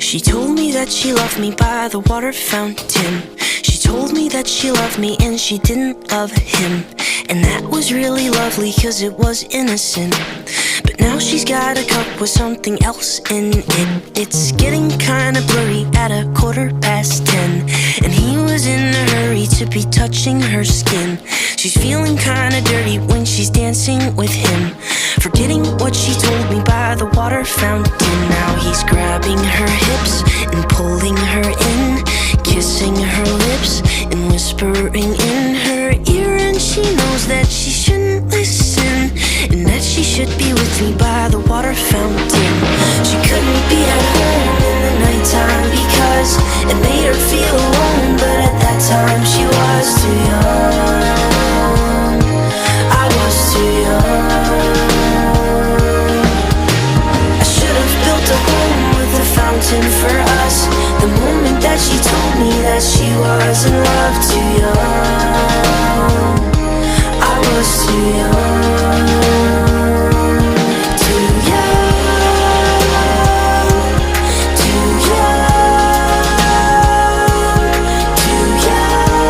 She told me that she loved me by the water fountain. She told me that she loved me and she didn't love him. And that was really lovely cause it was innocent. But now she's got a cup with something else in it. It's getting kinda blurry at 10:15. And he was in a hurry to be touching her skin. She's feeling kinda dirty when she's dancing with him, forgetting what she told me by the water fountain. Now he's grabbing her hips and pulling her in, kissing her lips and whispering in her ear. And she knows that she shouldn't listen, and that she should be with me by the water fountain. She couldn't be at home in the nighttime because it made her feel alone. But at that time she was too young. I was too young. I should have built a home with a fountain for us. The moment that she told me that she was in love, too young. I was too young. Too young. Too young. Too young.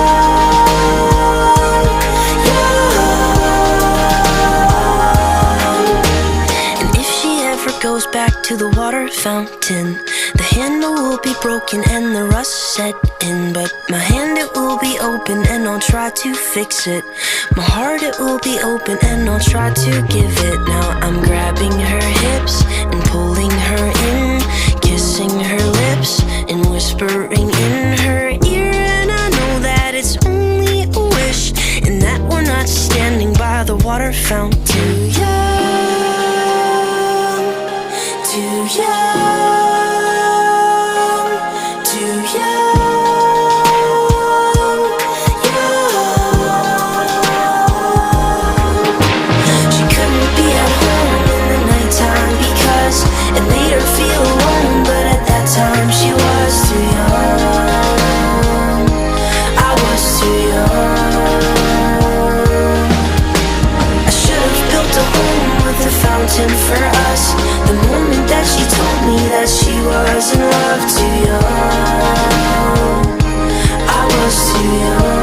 Young. And if she ever goes back to the water fountain, the handle will be broken and the rust set in. But my hand, it will be open and I'll try to fix it. My heart, it will be open and I'll try to give it. Now I'm grabbing her hips and pulling her in, kissing her lips and whispering in her ear. And I know that it's only a wish, and that we're not standing by the water fountain. Too young, too young, too young, young. She couldn't be at home in the nighttime because it made her feel alone. But at that time she was too young. I was too young. I should have built a home with a fountain for us. The moment that she told me that she was in love, too young. I was too young.